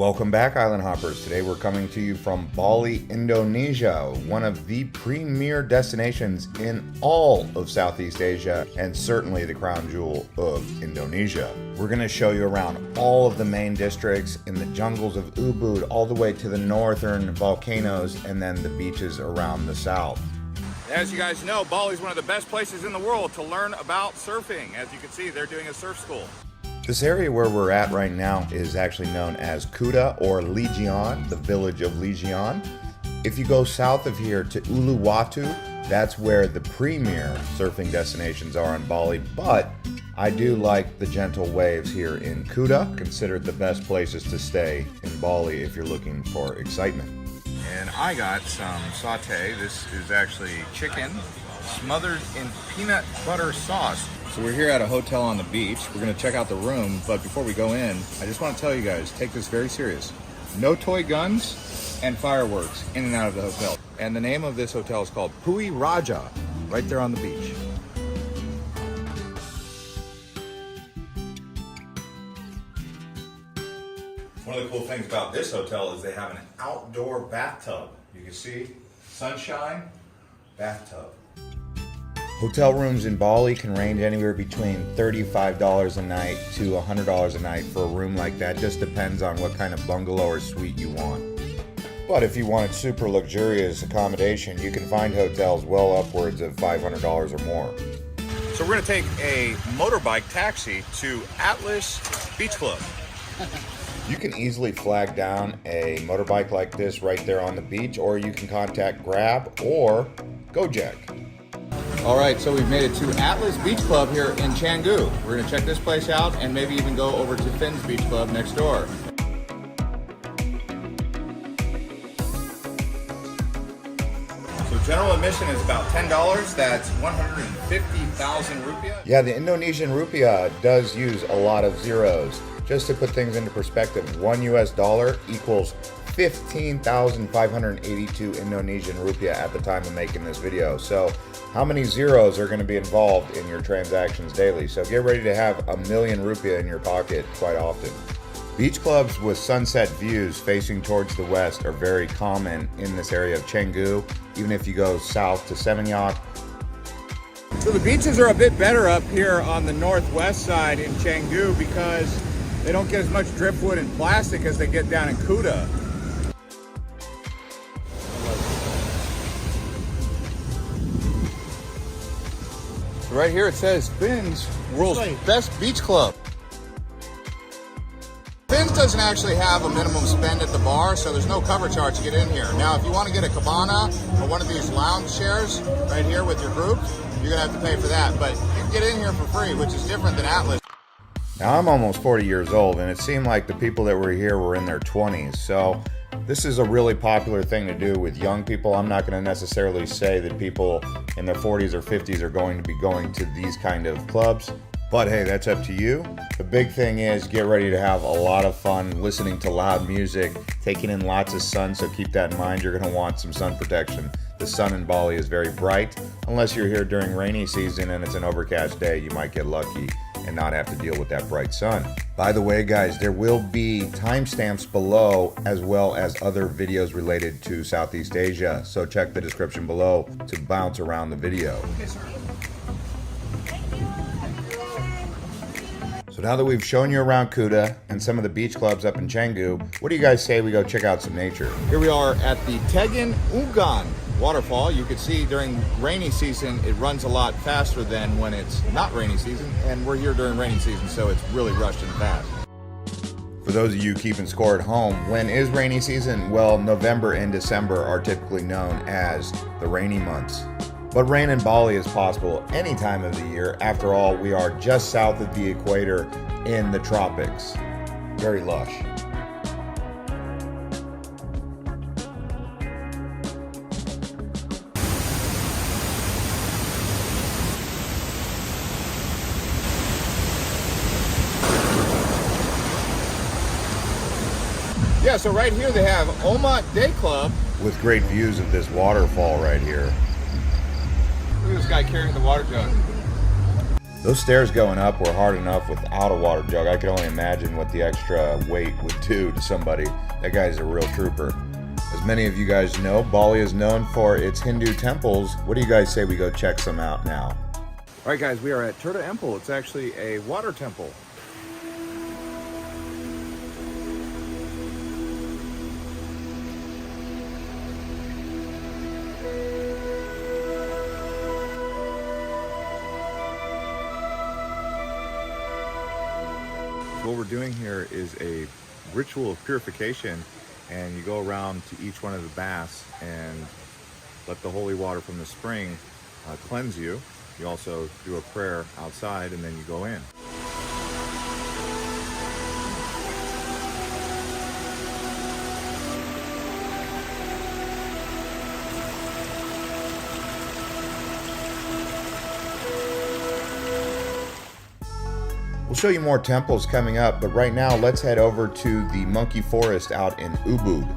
Welcome back, Island Hoppers. Today we're coming to you from Bali, Indonesia, one of the premier destinations in all of Southeast Asia and certainly the crown jewel of Indonesia. We're going to show you around all of the main districts in the jungles of Ubud, all the way to the northern volcanoes and then the beaches around the south. As you guys know, Bali is one of the best places in the world to learn about surfing. As you can see, they're doing a surf school. This area where we're at right now is actually known as Kuta or Legion, the village of Legion. If you go south of here to Uluwatu, that's where the premier surfing destinations are in Bali, but I do like the gentle waves here in Kuta, considered the best places to stay in Bali if you're looking for excitement. And I got some saute. This is actually chicken smothered in peanut butter sauce. So we're here at a hotel on the beach. We're gonna check out the room, but before we go in, I just wanna tell you guys, take this very serious. No toy guns and fireworks in and out of the hotel. And the name of this hotel is called Pui Raja, right there on the beach. One of the cool things about this hotel is they have an outdoor bathtub. You can see sunshine, bathtub. Hotel rooms in Bali can range anywhere between $35 a night to $100 a night for a room like that. Just depends on what kind of bungalow or suite you want. But if you wanted super luxurious accommodation, you can find hotels well upwards of $500 or more. So we're gonna take a motorbike taxi to Atlas Beach Club. You can easily flag down a motorbike like this right there on the beach, or you can contact Grab or Gojek. All right, so we've made it to Atlas Beach Club here in Canggu. We're gonna check this place out and maybe even go over to Finn's Beach Club next door. So general admission is about $10. That's 150,000 rupiah. Yeah, the Indonesian rupiah does use a lot of zeros. Just to put things into perspective, $1 US equals 15,582 Indonesian rupiah at the time of making this video. So how many zeros are going to be involved in your transactions daily? So get ready to have 1,000,000 rupiah in your pocket quite often. Beach clubs with sunset views facing towards the west are very common in this area of Canggu, even if you go south to Seminyak. So the beaches are a bit better up here on the northwest side in Canggu because they don't get as much driftwood and plastic as they get down in Kuta. So right here it says Finn's World's Best Beach Club. Finn's doesn't actually have a minimum spend at the bar, so there's no cover charge to get in here. Now, if you want to get a cabana or one of these lounge chairs right here with your group, you're gonna have to pay for that. But you can get in here for free, which is different than Atlas. Now, I'm almost 40 years old, and it seemed like the people that were here were in their 20s. So this is a really popular thing to do with young people. I'm not going to necessarily say that people in their 40s or 50s are going to be going to these kind of clubs. But hey, that's up to you. The big thing is get ready to have a lot of fun listening to loud music, taking in lots of sun, so keep that in mind. You're going to want some sun protection. The sun in Bali is very bright. Unless you're here during rainy season and it's an overcast day, you might get lucky and not have to deal with that bright sun. By the way, guys, there will be timestamps below as well as other videos related to Southeast Asia. So check the description below to bounce around the video. So now that we've shown you around Kuta and some of the beach clubs up in Canggu, what do you guys say we go check out some nature? Here we are at the Tegan Ungan waterfall. You can see during rainy season, it runs a lot faster than when it's not rainy season. And we're here during rainy season, so it's really rushed and fast. For those of you keeping score at home, when is rainy season? Well, November and December are typically known as the rainy months. But rain in Bali is possible any time of the year. After all, we are just south of the equator in the tropics. Very lush. Yeah, so right here they have Omat Day Club. With great views of this waterfall right here. Look at this guy carrying the water jug. Those stairs going up were hard enough without a water jug. I can only imagine what the extra weight would do to somebody. That guy's a real trooper. As many of you guys know, Bali is known for its Hindu temples. What do you guys say we go check some out now? All right, guys, we are at Tirta Temple. It's actually a water temple. What we're doing here is a ritual of purification, and you go around to each one of the baths and let the holy water from the spring cleanse you. You also do a prayer outside, and then you go in. We'll show you more temples coming up, but right now let's head over to the monkey forest out in Ubud.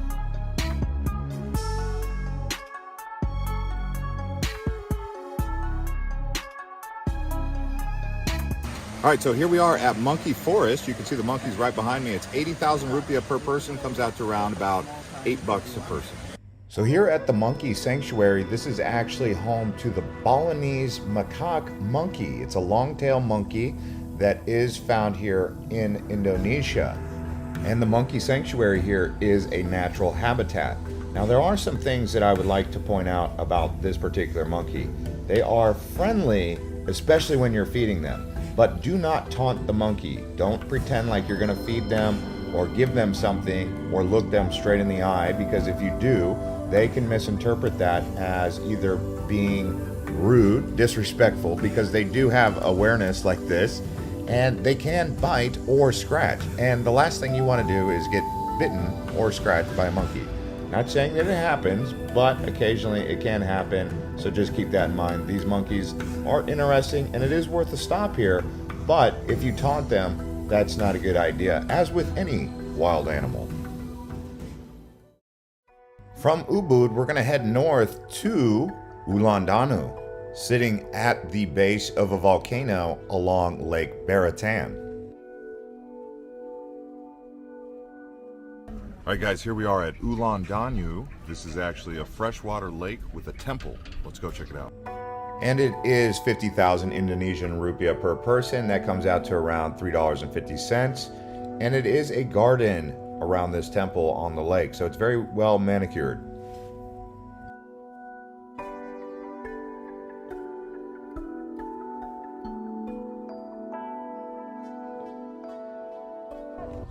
All right, so here we are at Monkey Forest. You can see the monkeys right behind me. It's 80,000 rupiah per person, comes out to around about $8 a person. So here at the Monkey Sanctuary, this is actually home to the Balinese macaque monkey. It's a long-tail monkey that is found here in Indonesia. And the Monkey Sanctuary here is a natural habitat. Now there are some things that I would like to point out about this particular monkey. They are friendly, especially when you're feeding them. But do not taunt the monkey. Don't pretend like you're gonna feed them or give them something or look them straight in the eye, because if you do, they can misinterpret that as either being rude, disrespectful, because they do have awareness like this, and they can bite or scratch. And the last thing you want to do is get bitten or scratched by a monkey. Not saying that it happens, but occasionally it can happen. So just keep that in mind. These monkeys are interesting, and it is worth a stop here. But if you taunt them, that's not a good idea, as with any wild animal. From Ubud, we're going to head north to Uluwandanu, sitting at the base of a volcano along Lake Baratan. All right, guys, here we are at Uluwandanu. This is actually a freshwater lake with a temple. Let's go check it out. And it is 50,000 Indonesian rupiah per person. That comes out to around $3.50. And it is a garden around this temple on the lake, so it's very well manicured.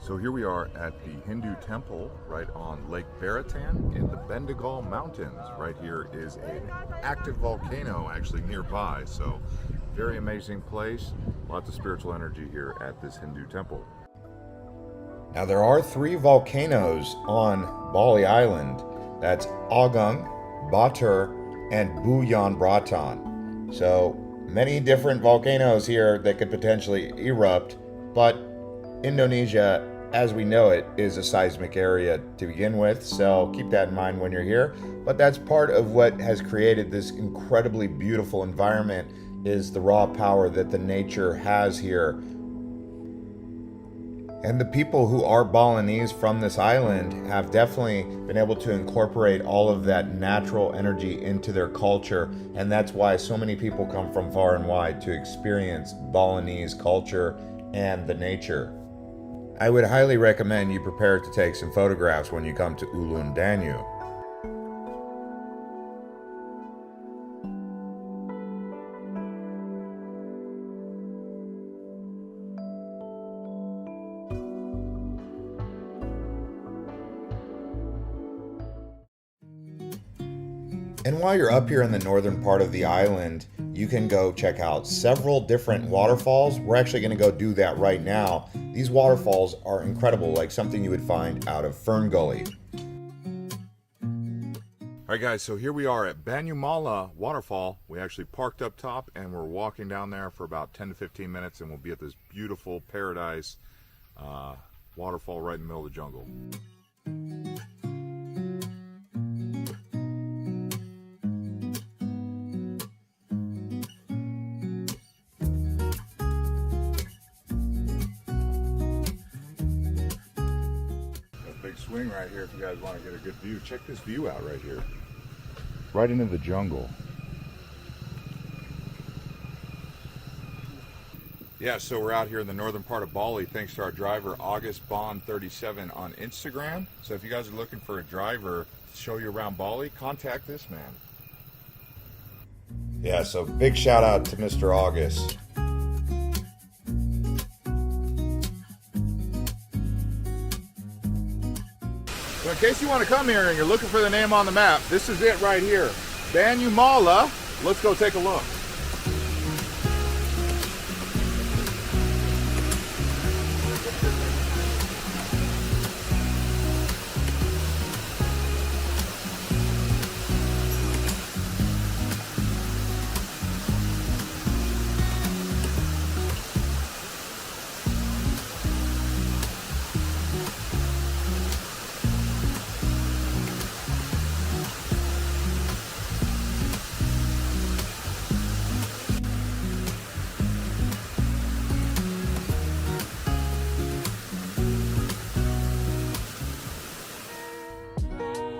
So here we are at the Hindu temple right on Lake Baratan in the Bendigal Mountains. Right here is an active volcano actually nearby, so very amazing place. Lots of spiritual energy here at this Hindu temple. Now there are 3 volcanoes on Bali Island. That's Agung, Batur, and Buyan Bratan. So many different volcanoes here that could potentially erupt, but Indonesia, as we know it, is a seismic area to begin with, so keep that in mind when you're here. But that's part of what has created this incredibly beautiful environment, is the raw power that the nature has here. And the people who are Balinese from this island have definitely been able to incorporate all of that natural energy into their culture, and that's why so many people come from far and wide to experience Balinese culture and the nature. I would highly recommend you prepare to take some photographs when you come to Uluwandanu. And while you're up here in the northern part of the island, you can go check out several different waterfalls. We're actually going to go do that right now. These waterfalls are incredible, like something you would find out of Fern Gully. All right, guys, so here we are at Banyumala Waterfall. We actually parked up top and we're walking down there for about 10 to 15 minutes, and we'll be at this beautiful paradise waterfall right in the middle of the jungle. swing right here if you guys want to get a good view. Check this view out right here. Right into the jungle. Yeah, so we're out here in the northern part of Bali thanks to our driver August Bond 37 on Instagram. So if you guys are looking for a driver to show you around Bali, contact this man. Yeah, so big shout out to Mr. August. So in case you want to come here and you're looking for the name on the map, this is it right here. Banyumala. Let's go take a look.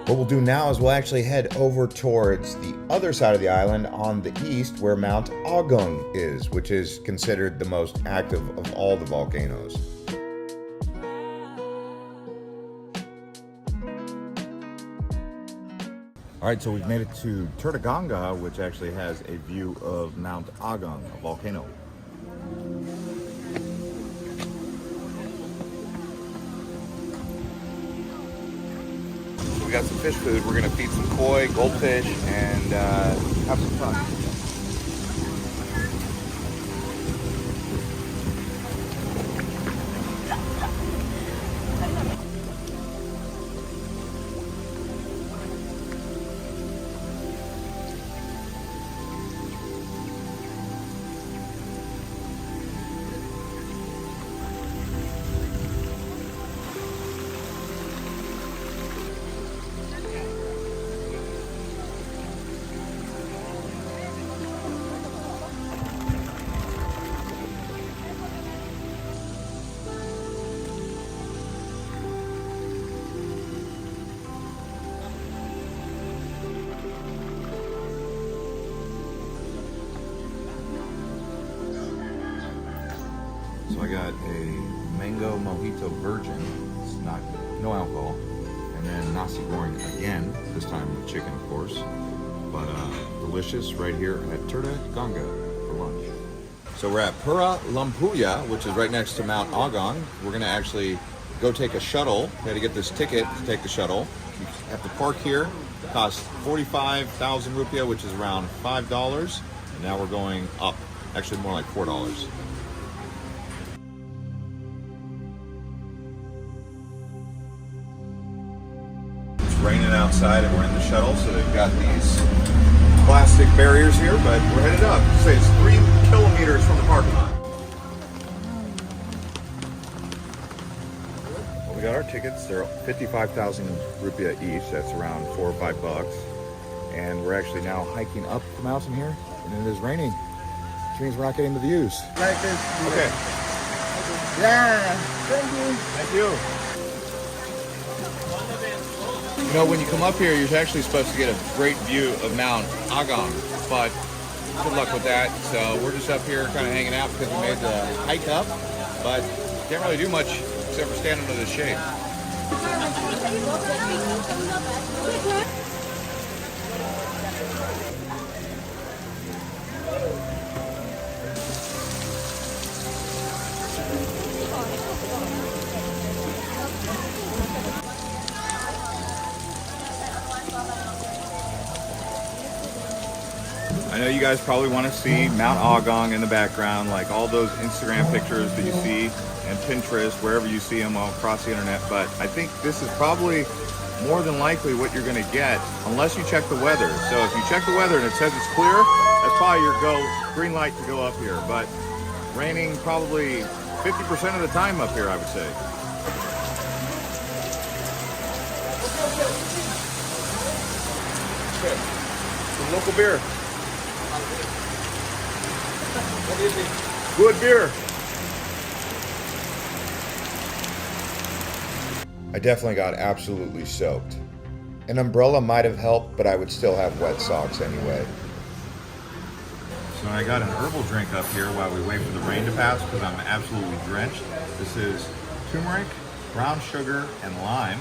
What we'll do now is we'll actually head over towards the other side of the island on the east where Mount Agung is, which is considered the most active of all the volcanoes. All right, so we've made it to Turtaganga, which actually has a view of Mount Agung, a volcano. We got some fish food. We're gonna feed some koi, goldfish, and have some fun. So I got a mango mojito virgin, it's not, no alcohol, and then nasi goreng again, this time with chicken of course, but delicious right here at Turtaganga for lunch. So we're at Pura Lampuya, which is right next to Mount Agung. We're gonna actually go take a shuttle. We had to get this ticket to take the shuttle. You have to park here, it costs 45,000 rupiah, which is around $5, and now we're going up, actually more like $4. Raining outside and we're in the shuttle, so they've got these plastic barriers here, but we're headed up. Say it's 3 kilometers from the parking lot. Well, we got our tickets. They're 55,000 rupiah each. That's around $4 or $5. And we're actually now hiking up the mountain here, and it is raining, which means we're not getting the views. Like this. Okay. Yeah. Thank you. Thank you. You know, when you come up here, you're actually supposed to get a great view of Mount Agung, but good luck with that. So we're just up here kind of hanging out because we made the hike up, but can't really do much except for stand under the shade. I know you guys probably want to see Mount Agung in the background, like all those Instagram pictures that you see and Pinterest, wherever you see them all across the internet, but I think this is probably more than likely what you're going to get unless you check the weather. So if you check the weather and it says it's clear, that's probably your green light to go up here, but raining probably 50% of the time up here, I would say. Okay. Some local beer. What do you think? Good beer. I definitely got absolutely soaked. An umbrella might have helped, but I would still have wet socks anyway. So I got an herbal drink up here while we wait for the rain to pass because I'm absolutely drenched. This is turmeric, brown sugar, and lime.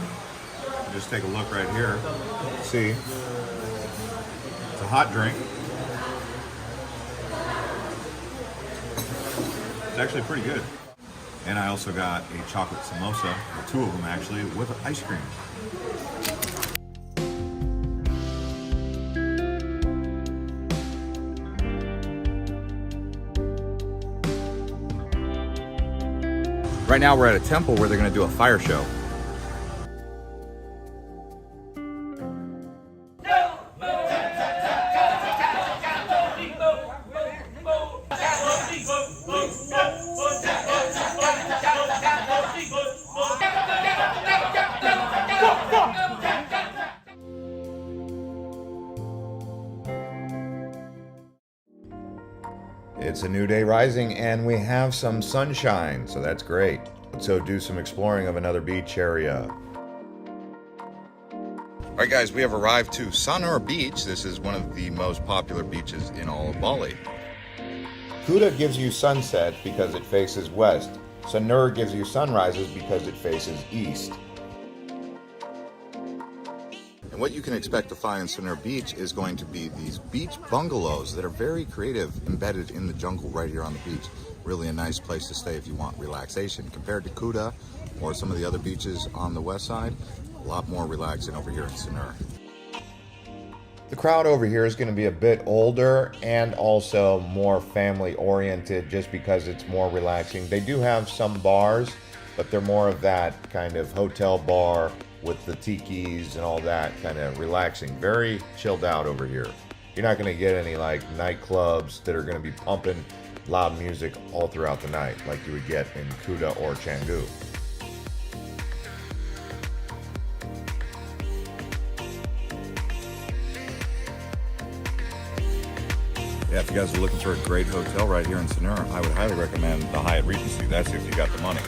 Just take a look right here. See, it's a hot drink. It's actually pretty good. And I also got a chocolate samosa, or two of them actually, with ice cream. Right now we're at a temple where they're going to do a fire show. It's a new day rising and we have some sunshine, so that's great. Let's go do some exploring of another beach area. Alright guys, we have arrived to Sanur Beach. This is one of the most popular beaches in all of Bali. Kuta gives you sunsets because it faces west. Sanur gives you sunrises because it faces east. And what you can expect to find in Sanur Beach is going to be these beach bungalows that are very creative, embedded in the jungle right here on the beach. Really a nice place to stay if you want relaxation. Compared to Kuta or some of the other beaches on the west side, a lot more relaxing over here in Sanur. The crowd over here is going to be a bit older and also more family oriented just because it's more relaxing. They do have some bars, but they're more of that kind of hotel bar with the tikis and all that, kind of relaxing. Very chilled out over here. You're not going to get any like nightclubs that are going to be pumping loud music all throughout the night like you would get in Kuta or Canggu. Yeah, if you guys are looking for a great hotel right here in Sanur, I would highly recommend the Hyatt Regency. That's if you got the money.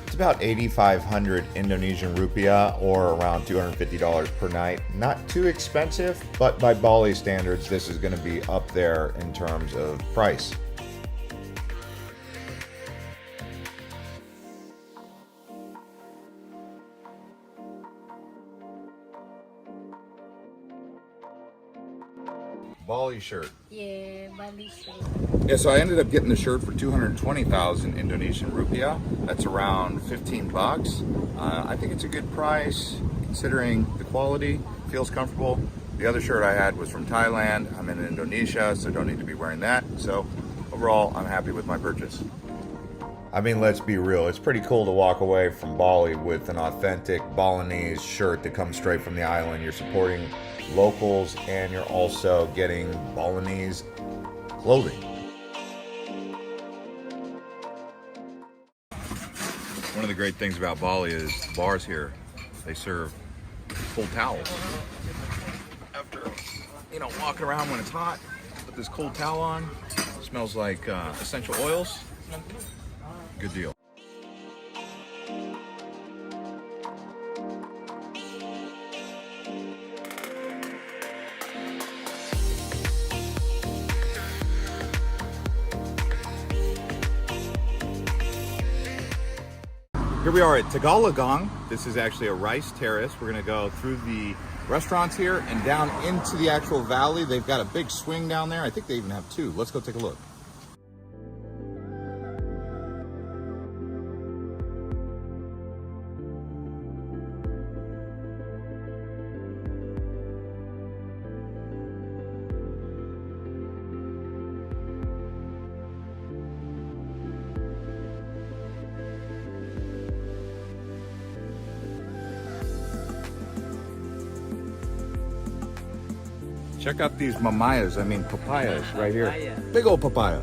It's about 8,500 Indonesian rupiah or around $250 per night. Not too expensive, but by Bali standards, this is going to be up there in terms of price. Bali shirt. Yeah, Bali shirt. Yeah, so I ended up getting the shirt for 220,000 Indonesian rupiah. That's around 15 bucks. I think it's a good price considering the quality. Feels comfortable. The other shirt I had was from Thailand. I'm in Indonesia, so don't need to be wearing that. So overall, I'm happy with my purchase. I mean, let's be real. It's pretty cool to walk away from Bali with an authentic Balinese shirt that comes straight from the island. You're supporting locals and you're also getting Balinese clothing. One of the great things about Bali is the bars here. They serve cold towels. After, walking around when it's hot, put this cold towel on. It smells like essential oils. Good deal. Here we are at Tagalagang. This is actually a rice terrace. We're gonna go through the restaurants here and down into the actual valley. They've got a big swing down there. I think they even have two. Let's go take a look. Check out these papayas right here. Big old papaya.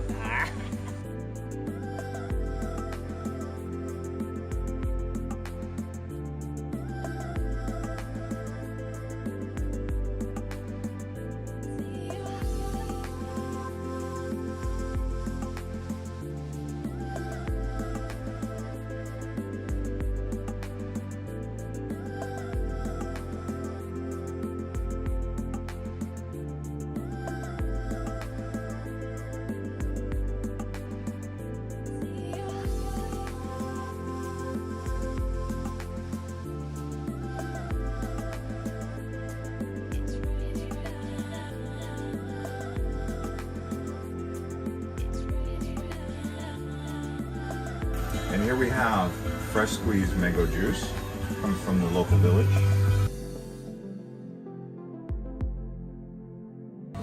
here we have fresh squeezed mango juice. Comes from the local village.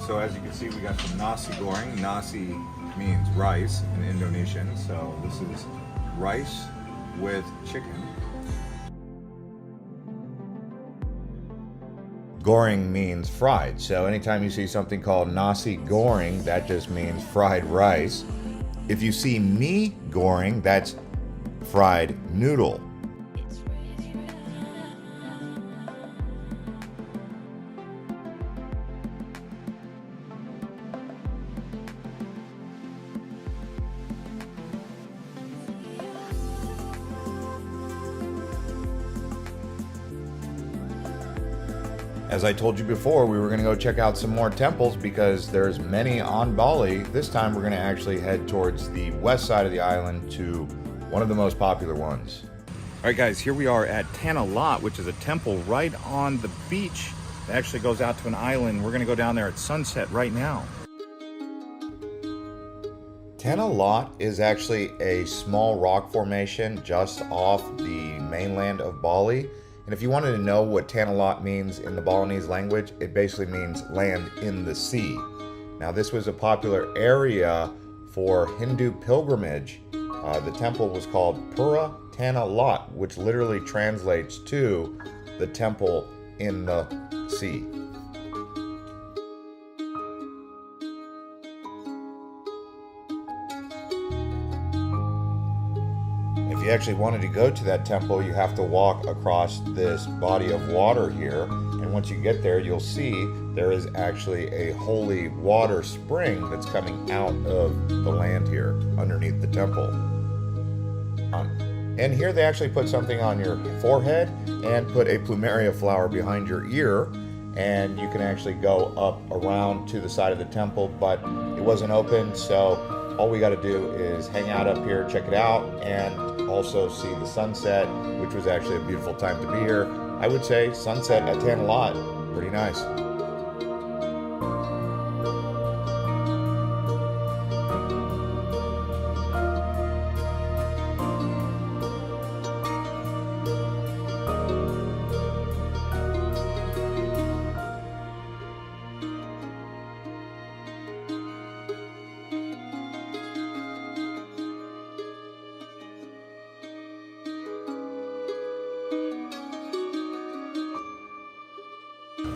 So as you can see, we got some nasi goreng. Nasi means rice in Indonesian. So this is rice with chicken. Goreng means fried, so anytime you see something called nasi goreng, that just means fried rice. If you see mie goreng, that's fried noodle. As I told you before, we were going to go check out some more temples because there's many on Bali. This time we're going to actually head towards the west side of the island to one of the most popular ones. All right, guys, here we are at Tanah Lot, which is a temple right on the beach. It actually goes out to an island. We're going to go down there at sunset right now. Tanah Lot is actually a small rock formation just off the mainland of Bali. And if you wanted to know what Tanah Lot means in the Balinese language, it basically means land in the sea. Now, this was a popular area for Hindu pilgrimage. The temple was called Pura Tanah Lot, which literally translates to the temple in the sea. If you actually wanted to go to that temple, you have to walk across this body of water here. And once you get there, you'll see there is actually a holy water spring that's coming out of the land here underneath the temple. And here they actually put something on your forehead and put a plumeria flower behind your ear. And you can actually go up around to the side of the temple, but it wasn't open, so all we got to do is hang out up here, check it out, and also see the sunset, which was actually a beautiful time to be here. I would say sunset at Tanah Lot, pretty nice.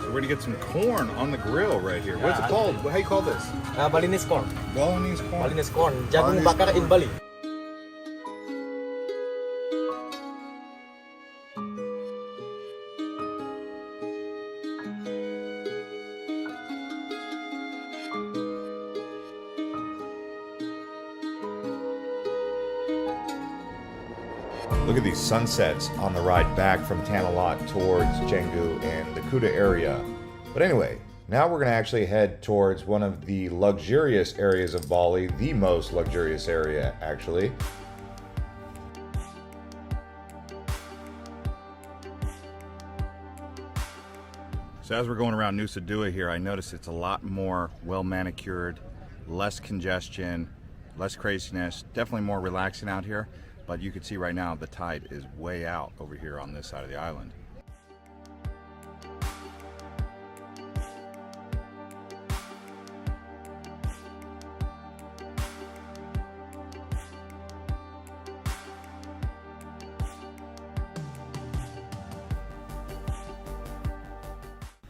We're gonna get some corn on the grill right here. What's it called? How do you call this? Balinese corn. Balinese corn. Balinese corn. Jagung bakar in Bali. Look at these sunsets on the ride back from Tanah Lot towards Canggu and the Kuta area. But anyway, now we're going to actually head towards one of the luxurious areas of Bali, the most luxurious area actually. So as we're going around Nusa Dua here, I notice it's a lot more well manicured, less congestion, less craziness, definitely more relaxing out here. But you can see right now the tide is way out over here on this side of the island.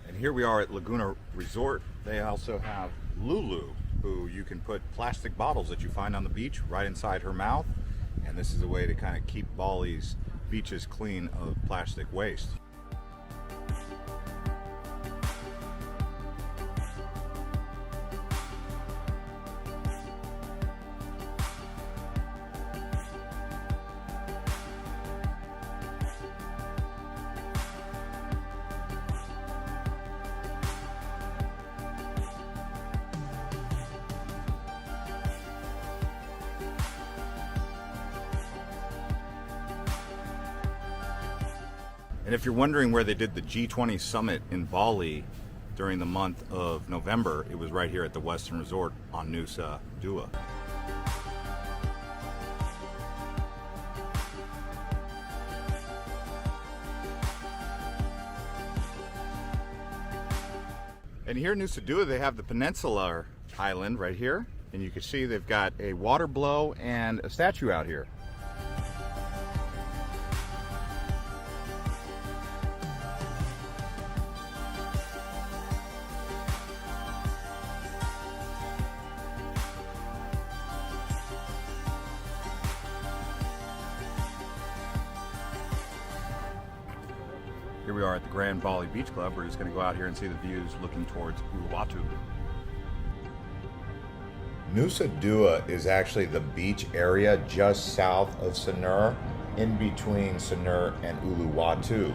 And here we are at Laguna Resort. They also have Lulu, who you can put plastic bottles that you find on the beach right inside her mouth. And this is a way to kind of keep Bali's beaches clean of plastic waste. And if you're wondering where they did the G20 summit in Bali during the month of November, it was right here at the Western Resort on Nusa Dua. And here in Nusa Dua, they have the Peninsular Island right here. And you can see they've got a water blow and a statue out here. Here we are at the Grand Bali Beach Club. We're just going to go out here and see the views looking towards Uluwatu. Nusa Dua is actually the beach area just south of Sanur, in between Sanur and Uluwatu.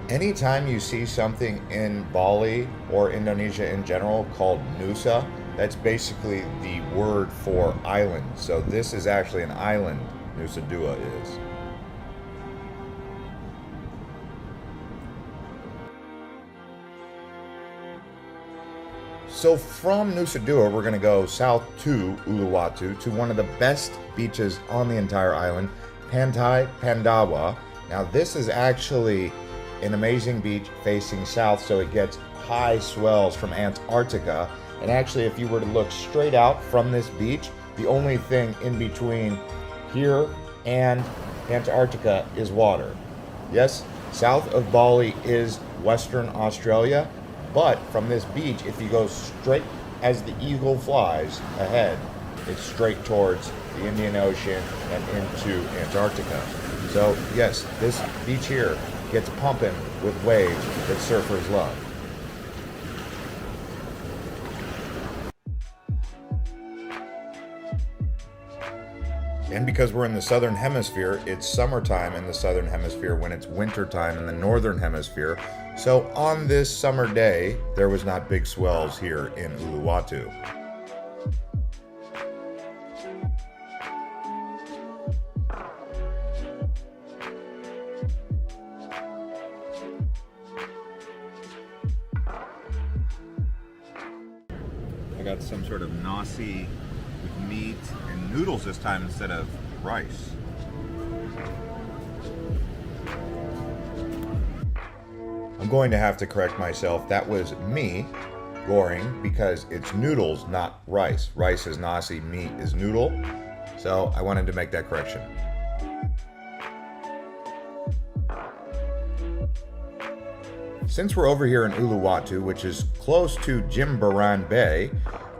Anytime you see something in Bali or Indonesia in general called Nusa, that's basically the word for island. So this is actually an island, Nusa Dua is. So from Nusa Dua, we're going to go south to Uluwatu, to one of the best beaches on the entire island, Pantai Pandawa. Now this is actually an amazing beach facing south, so it gets high swells from Antarctica. And actually, if you were to look straight out from this beach, the only thing in between here and Antarctica is water. Yes, south of Bali is Western Australia, but from this beach, if you go straight as the eagle flies ahead, it's straight towards the Indian Ocean and into Antarctica. So yes, this beach here gets pumping with waves that surfers love. And because we're in the southern hemisphere, it's summertime in the southern hemisphere when it's wintertime in the northern hemisphere. So on this summer day, there was not big swells here in Uluwatu. I got some sort of nasi with meat and noodles this time instead of rice. I'm going to have to correct myself. That was me, goreng, because it's noodles, not rice. Rice is nasi, meat is noodle. So I wanted to make that correction. Since we're over here in Uluwatu, which is close to Jimbaran Bay,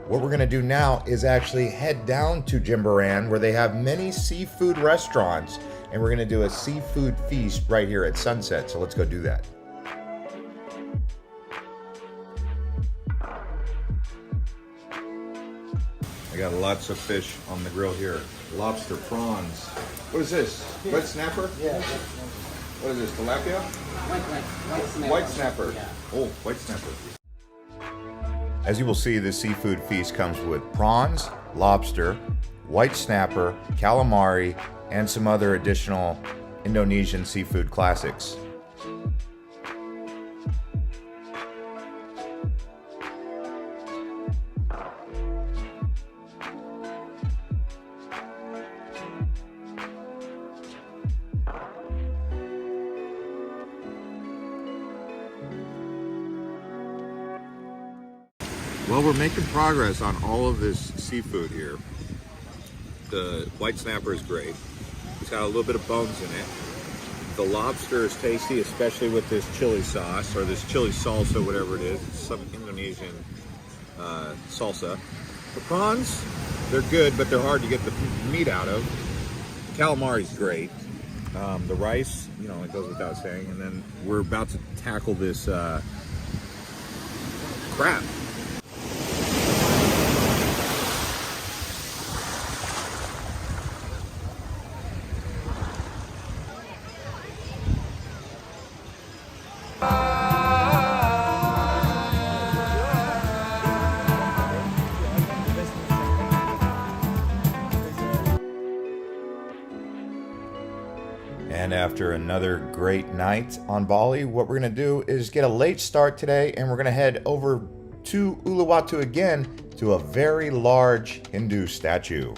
what we're going to do now is actually head down to Jimbaran, where they have many seafood restaurants, and we're going to do a seafood feast right here at sunset. So let's go do that. I got lots of fish on the grill here. Lobster, prawns. What is this? Red snapper? Yeah. What is this, tilapia? White snapper. White snapper. Yeah. Oh, white snapper. As you will see, this seafood feast comes with prawns, lobster, white snapper, calamari, and some other additional Indonesian seafood classics. Well, we're making progress on all of this seafood here. The white snapper is great. It's got a little bit of bones in it. The lobster is tasty, especially with this chili sauce, or this chili salsa, whatever it is. It's some Indonesian salsa. The prawns, they're good, but they're hard to get the meat out of. The calamari is great. The rice, you know, it goes without saying. And then we're about to tackle this crab. And after another great night on Bali, what we're going to do is get a late start today, and we're going to head over to Uluwatu again to a very large Hindu statue.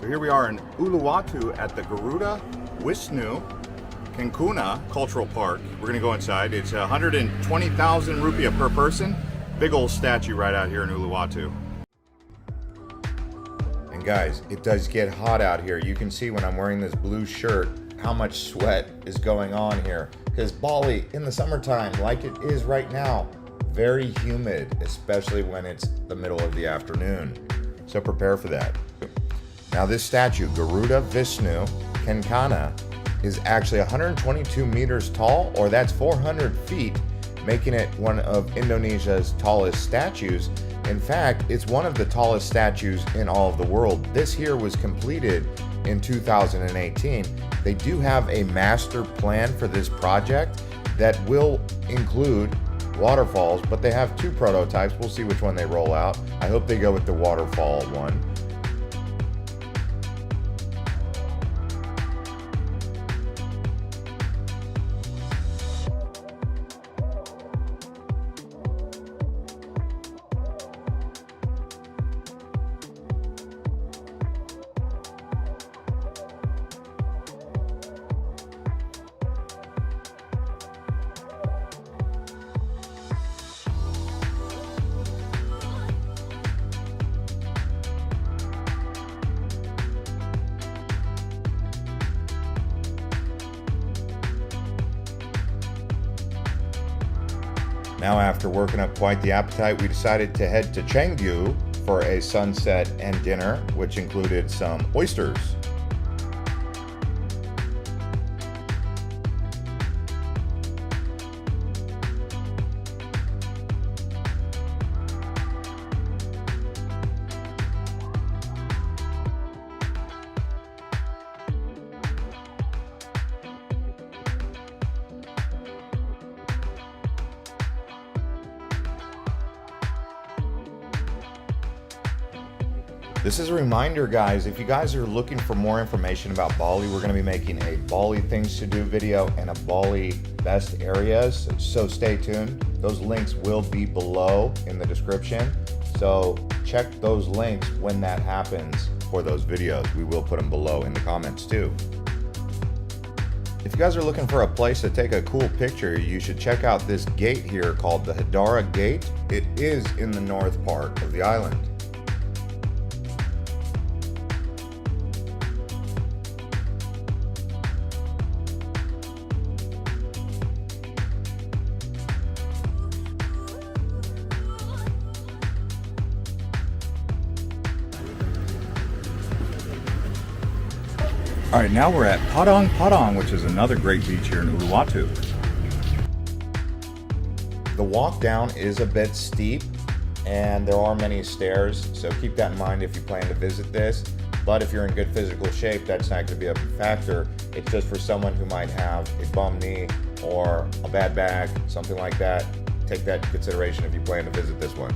So here we are in Uluwatu at the Garuda Wisnu Kencuna Cultural Park. We're gonna go inside. It's 120,000 rupiah per person. Big old statue right out here in Uluwatu. And guys, it does get hot out here. You can see when I'm wearing this blue shirt how much sweat is going on here. Because Bali, in the summertime, like it is right now, very humid, especially when it's the middle of the afternoon. So prepare for that. Now this statue, Garuda Vishnu Kencana, is actually 122 meters tall, or that's 400 feet, making it one of Indonesia's tallest statues. In fact, it's one of the tallest statues in all of the world. This here was completed in 2018. They do have a master plan for this project that will include waterfalls, but they have 2 prototypes. We'll see which one they roll out. I hope they go with the waterfall one. Now, after working up quite the appetite, we decided to head to Canggu for a sunset and dinner, which included some oysters. This is a reminder, guys, if you guys are looking for more information about Bali, we're going to be making a Bali things to do video and a Bali best areas, so stay tuned. Those links will be below in the description, so check those links when that happens for those videos. We will put them below in the comments too. If you guys are looking for a place to take a cool picture, you should check out this gate here called the Hidara Gate. It is in the north part of the island. All right, now we're at Padang Padang, which is another great beach here in Uluwatu. The walk down is a bit steep and there are many stairs, so keep that in mind if you plan to visit this. But if you're in good physical shape, that's not going to be a factor. It's just for someone who might have a bum knee or a bad back, something like that. Take that into consideration if you plan to visit this one.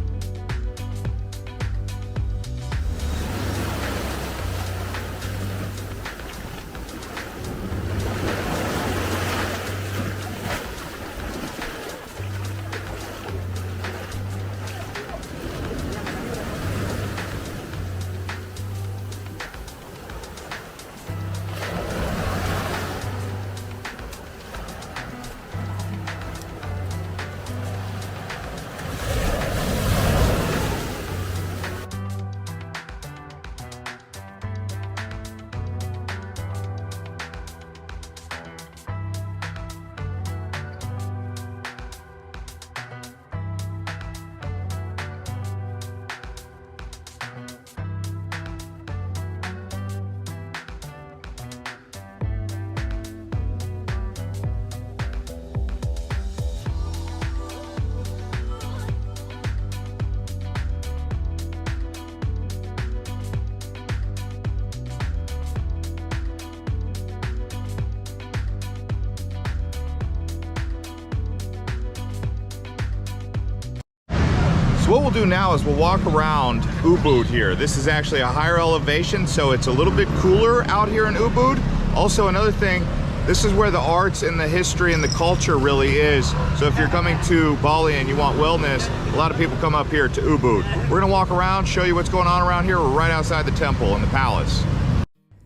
So what we'll do now is we'll walk around Ubud here. This is actually a higher elevation, so it's a little bit cooler out here in Ubud. Also, another thing, this is where the arts and the history and the culture really is. So if you're coming to Bali and you want wellness, a lot of people come up here to Ubud. We're gonna walk around, show you what's going on around here. We're right outside the temple and the palace.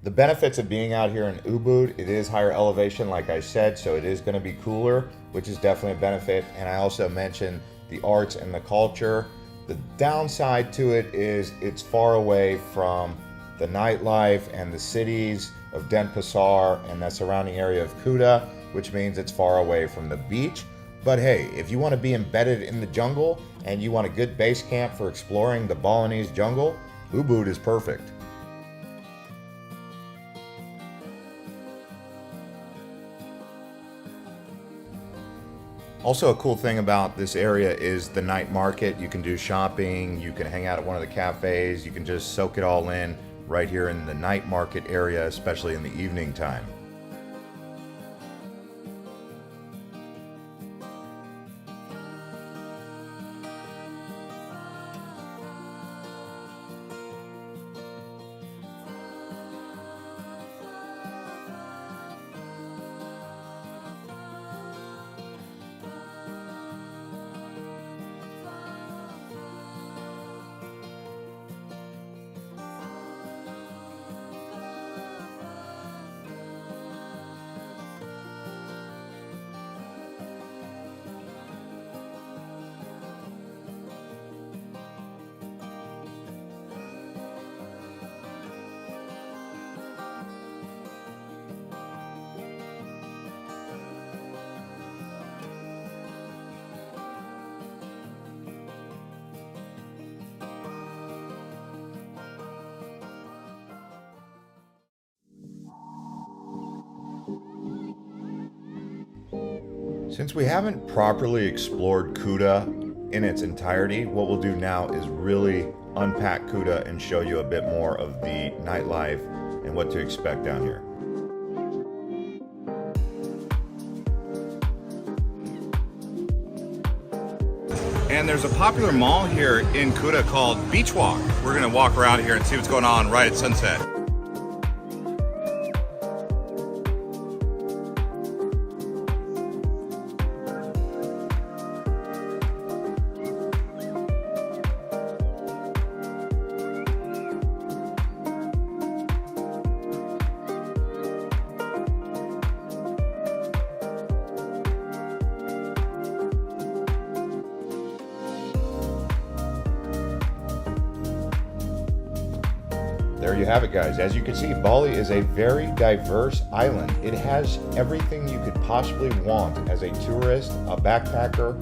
The benefits of being out here in Ubud, it is higher elevation, like I said, so it is going to be cooler, which is definitely a benefit. And I also mentioned the arts and the culture. The downside to it is it's far away from the nightlife and the cities of Denpasar and the surrounding area of Kuta, which means it's far away from the beach. But hey, if you want to be embedded in the jungle and you want a good base camp for exploring the Balinese jungle, Ubud is perfect. Also, a cool thing about this area is the night market. You can do shopping, you can hang out at one of the cafes, you can just soak it all in right here in the night market area, especially in the evening time. Since we haven't properly explored Kuta in its entirety, what we'll do now is really unpack Kuta and show you a bit more of the nightlife and what to expect down here. And there's a popular mall here in Kuta called Beach Walk. We're gonna walk around here and see what's going on right at sunset. There you have it, guys. As you can see, Bali is a very diverse island. It has everything you could possibly want as a tourist, a backpacker,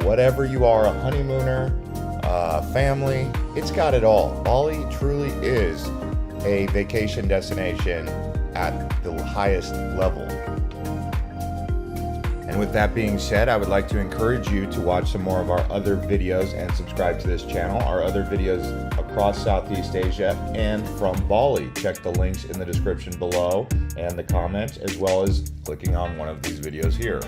whatever you are, a honeymooner, a family. It's got it all. Bali truly is a vacation destination at the highest level. And with that being said, I would like to encourage you to watch some more of our other videos and subscribe to this channel. Our other videos across Southeast Asia and from Bali. Check the links in the description below and the comments, as well as clicking on one of these videos here.